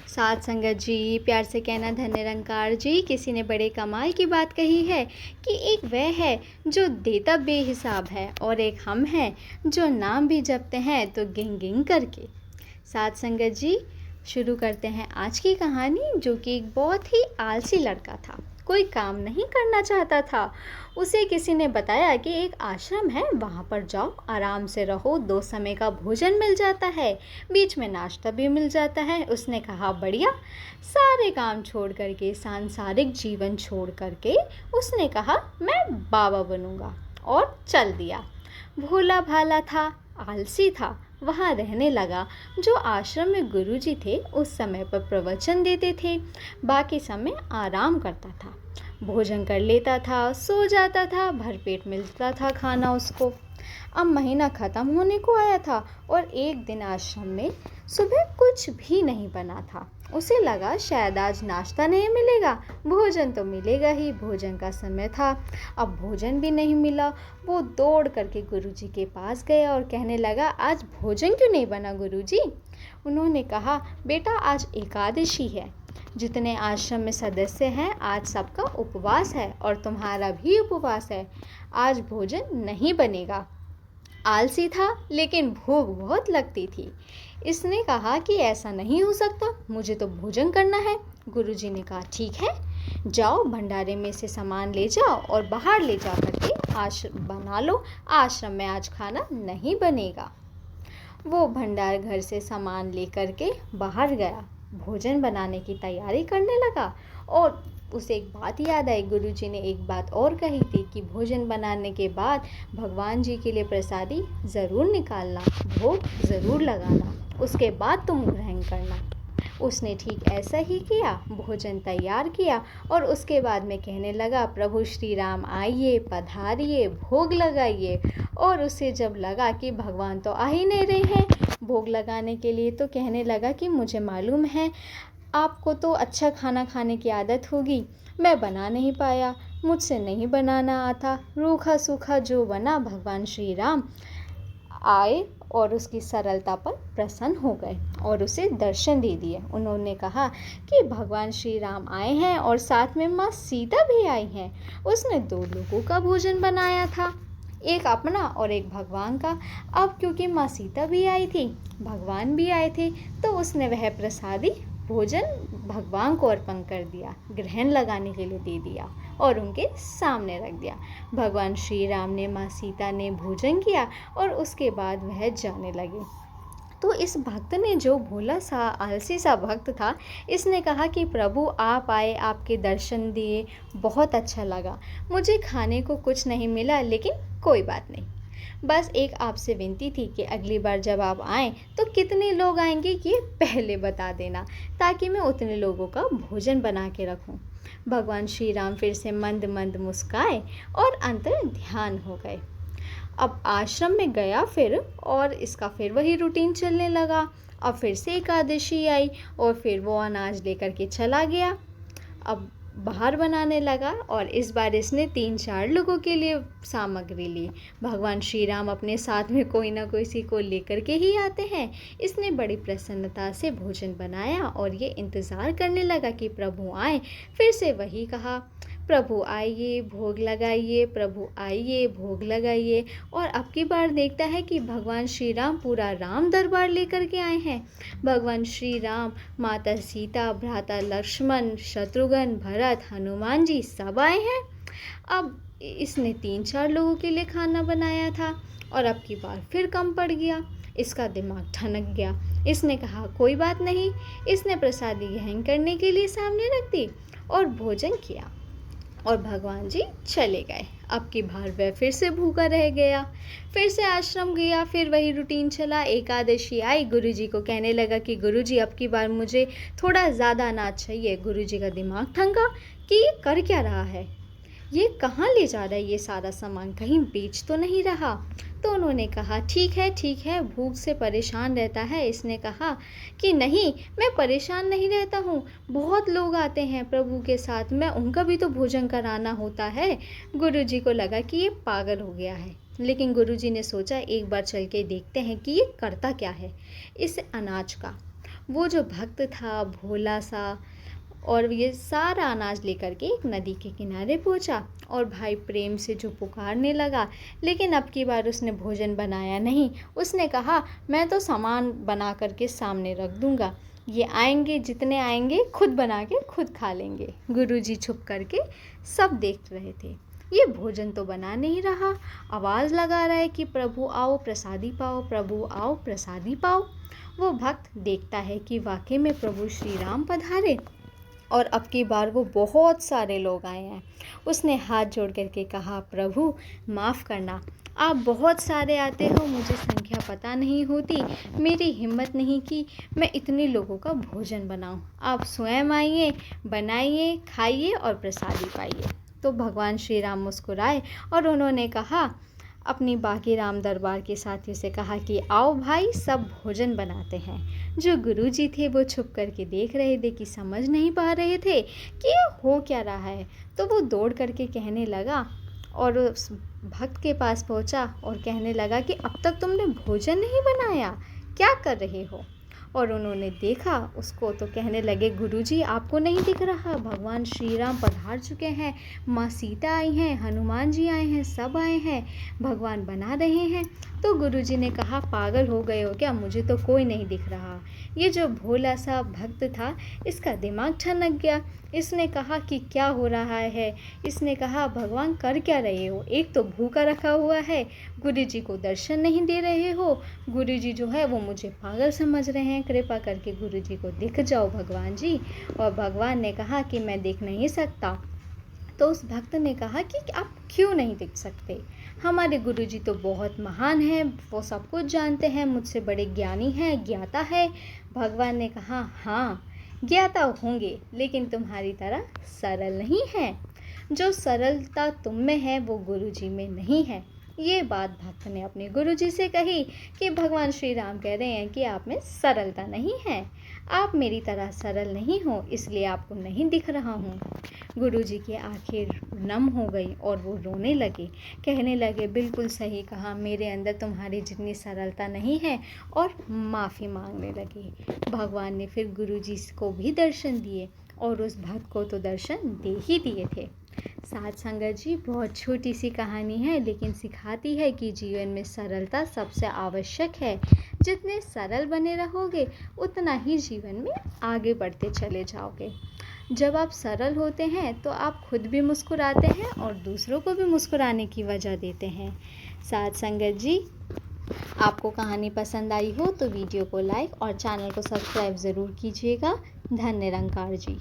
साथ संगत जी, प्यार से कहना धन निरंकार जी। किसी ने बड़े कमाल की बात कही है कि एक वह है जो देता बेहिसाब है और एक हम हैं जो नाम भी जपते हैं तो गिन गिन करके। साथ संगत जी, शुरू करते हैं आज की कहानी, जो कि एक बहुत ही आलसी लड़का था। कोई काम नहीं करना चाहता था। उसे किसी ने बताया कि एक आश्रम है, वहाँ पर जाओ, आराम से रहो, 2 समय का भोजन मिल जाता है, बीच में नाश्ता भी मिल जाता है। उसने कहा बढ़िया। सारे काम छोड़ करके, सांसारिक जीवन छोड़ करके उसने कहा मैं बाबा बनूंगा और चल दिया। भोला भाला था, आलसी था, वहाँ रहने लगा। जो आश्रम में गुरुजी थे उस समय पर प्रवचन देते थे, बाकी समय आराम करता था, भोजन कर लेता था, सो जाता था, भरपेट मिलता था खाना उसको। अब महीना ख़त्म होने को आया था और एक दिन आश्रम में सुबह कुछ भी नहीं बना था। उसे लगा शायद आज नाश्ता नहीं मिलेगा, भोजन तो मिलेगा ही। भोजन का समय था, अब भोजन भी नहीं मिला। वो दौड़ करके गुरुजी के पास गया और कहने लगा आज भोजन क्यों नहीं बना गुरुजी? उन्होंने कहा बेटा आज एकादशी है, जितने आश्रम में सदस्य हैं आज सबका उपवास है और तुम्हारा भी उपवास है, आज भोजन नहीं बनेगा। आलसी था लेकिन भूख बहुत लगती थी। इसने कहा कि ऐसा नहीं हो सकता, मुझे तो भोजन करना है। गुरुजी ने कहा ठीक है, जाओ भंडारे में से सामान ले जाओ और बाहर ले जा करके आश्रम बना लो, आश्रम में आज खाना नहीं बनेगा। वो भंडार घर से सामान ले करके बाहर गया, भोजन बनाने की तैयारी करने लगा और उसे एक बात याद आई। गुरुजी ने एक बात और कही थी कि भोजन बनाने के बाद भगवान जी के लिए प्रसादी ज़रूर निकालना, भोग ज़रूर लगाना, उसके बाद तुम ग्रहण करना। उसने ठीक ऐसा ही किया, भोजन तैयार किया और उसके बाद में कहने लगा प्रभु श्री राम आइए, पधारिए, भोग लगाइए। और उसे जब लगा कि भगवान तो आ ही नहीं रहे हैं भोग लगाने के लिए, तो कहने लगा कि मुझे मालूम है आपको तो अच्छा खाना खाने की आदत होगी, मैं बना नहीं पाया, मुझसे नहीं बनाना आता। रूखा सूखा जो बना, भगवान श्री राम आए और उसकी सरलता पर प्रसन्न हो गए और उसे दर्शन दे दिए। उन्होंने कहा कि भगवान श्री राम आए हैं और साथ में माँ सीता भी आई हैं। उसने 2 लोगों का भोजन बनाया था, एक अपना और एक भगवान का। अब क्योंकि माँ सीता भी आई थी, भगवान भी आए थे, तो उसने वह प्रसादी भोजन भगवान को अर्पण कर दिया, ग्रहण लगाने के लिए दे दिया और उनके सामने रख दिया। भगवान श्री राम ने, माँ सीता ने भोजन किया और उसके बाद वह जाने लगे। तो इस भक्त ने, जो भोला सा आलसी सा भक्त था, इसने कहा कि प्रभु आप आए, आपके दर्शन दिए, बहुत अच्छा लगा। मुझे खाने को कुछ नहीं मिला, लेकिन कोई बात नहीं, बस एक आपसे विनती थी कि अगली बार जब आप आएँ तो कितने लोग आएंगे ये पहले बता देना, ताकि मैं उतने लोगों का भोजन बना के रखूं। भगवान श्री राम फिर से मंद मंद मुस्काए और अंतर ध्यान हो गए। अब आश्रम में गया फिर, और इसका फिर वही रूटीन चलने लगा। अब फिर से एकादशी आई और फिर वो अनाज लेकर के चला गया। अब बाहर बनाने लगा और इस बार इसने 3-4 लोगों के लिए सामग्री ली। भगवान श्री राम अपने साथ में कोई ना कोई सी को लेकर के ही आते हैं। इसने बड़ी प्रसन्नता से भोजन बनाया और ये इंतज़ार करने लगा कि प्रभु आए। फिर से वही कहा प्रभु आइए, भोग लगाइए, प्रभु आइए, भोग लगाइए। और अब की बार देखता है कि भगवान श्री राम पूरा राम दरबार लेकर के आए हैं। भगवान श्री राम, माता सीता, भ्राता लक्ष्मण, शत्रुघ्न, भरत, हनुमान जी सब आए हैं। अब इसने 3-4 लोगों के लिए खाना बनाया था और अब की बार फिर कम पड़ गया। इसका दिमाग ठनक गया। इसने कहा कोई बात नहीं। इसने प्रसादी ग्रहण करने के लिए सामने रख दी और भोजन किया और भगवान जी चले गए। अब की बार वह फिर से भूखा रह गया। फिर से आश्रम गया, फिर वही रूटीन चला। एकादशी आई, गुरुजी को कहने लगा कि गुरुजी अब की बार मुझे थोड़ा ज़्यादा अनाज चाहिए। गुरुजी का दिमाग ठनका कि ये कर क्या रहा है, ये कहाँ ले जा रहा है ये सारा सामान, कहीं बेच तो नहीं रहा। तो उन्होंने कहा ठीक है, भूख से परेशान रहता है। इसने कहा कि नहीं, मैं परेशान नहीं रहता हूँ, बहुत लोग आते हैं प्रभु के साथ, मैं उनका भी तो भोजन कराना होता है। गुरुजी को लगा कि ये पागल हो गया है, लेकिन गुरुजी ने सोचा एक बार चल के देखते हैं कि ये करता क्या है इस अनाज का। वो जो भक्त था भोला सा, और ये सारा अनाज लेकर के एक नदी के किनारे पहुंचा और भाई प्रेम से जो पुकारने लगा, लेकिन अब की बार उसने भोजन बनाया नहीं। उसने कहा मैं तो सामान बना करके सामने रख दूंगा, ये आएंगे जितने आएंगे खुद बना के खुद खा लेंगे। गुरुजी छुप करके सब देख रहे थे। ये भोजन तो बना नहीं रहा, आवाज़ लगा रहा है कि प्रभु आओ प्रसादी पाओ, प्रभु आओ प्रसादी पाओ। वो भक्त देखता है कि वाकई में प्रभु श्री राम पधारे और अब की बार वो बहुत सारे लोग आए हैं। उसने हाथ जोड़ करके कहा प्रभु माफ़ करना, आप बहुत सारे आते हो, मुझे संख्या पता नहीं होती, मेरी हिम्मत नहीं कि मैं इतने लोगों का भोजन बनाऊं। आप स्वयं आइए, बनाइए, खाइए और प्रसादी पाइए। तो भगवान श्री राम मुस्कुराए और उन्होंने कहा अपनी बाकी राम दरबार के साथियों से कहा कि आओ भाई सब भोजन बनाते हैं। जो गुरुजी थे वो छुप करके देख रहे थे कि समझ नहीं पा रहे थे कि ये हो क्या रहा है। तो वो दौड़ करके कहने लगा और उस भक्त के पास पहुंचा और कहने लगा कि अब तक तुमने भोजन नहीं बनाया, क्या कर रहे हो। और उन्होंने देखा उसको तो कहने लगे गुरुजी आपको नहीं दिख रहा, भगवान श्री राम पधार चुके हैं, माँ सीता आई हैं, हनुमान जी आए हैं, सब आए हैं, भगवान बना रहे हैं। तो गुरुजी ने कहा पागल हो गए हो क्या, मुझे तो कोई नहीं दिख रहा। ये जो भोला सा भक्त था इसका दिमाग ठनक गया। इसने कहा कि क्या हो रहा है। इसने कहा भगवान कर क्या रहे हो, एक तो भूखा रखा हुआ है, गुरुजी को दर्शन नहीं दे रहे हो, गुरुजी जो है वो मुझे पागल समझ रहे हैं, कृपा करके गुरुजी को दिख जाओ भगवान जी। और भगवान ने कहा कि मैं दिख नहीं सकता। तो उस भक्त ने कहा कि आप क्यों नहीं दिख सकते, हमारे गुरुजी तो बहुत महान हैं, वो सब कुछ जानते हैं, मुझसे बड़े ज्ञानी हैं, ज्ञाता है। भगवान ने कहा हाँ ज्ञाता होंगे लेकिन तुम्हारी तरह सरल नहीं है, जो सरलता तुम में है वो गुरुजी में नहीं है। ये बात भक्त ने अपने गुरुजी से कही कि भगवान श्री राम कह रहे हैं कि आप में सरलता नहीं है, आप मेरी तरह सरल नहीं हो, इसलिए आपको नहीं दिख रहा हूँ। गुरुजी की आंखें नम हो गई और वो रोने लगे, कहने लगे बिल्कुल सही कहा, मेरे अंदर तुम्हारी जितनी सरलता नहीं है, और माफ़ी मांगने लगे। भगवान ने फिर गुरुजी को भी दर्शन दिए और उस भक्त को तो दर्शन दे ही दिए थे। साथ संगत जी बहुत छोटी सी कहानी है लेकिन सिखाती है कि जीवन में सरलता सबसे आवश्यक है। जितने सरल बने रहोगे उतना ही जीवन में आगे बढ़ते चले जाओगे। जब आप सरल होते हैं तो आप खुद भी मुस्कुराते हैं और दूसरों को भी मुस्कुराने की वजह देते हैं। साथ संगत जी आपको कहानी पसंद आई हो तो वीडियो को लाइक और चैनल को सब्सक्राइब ज़रूर कीजिएगा। धन्य निरंकार जी।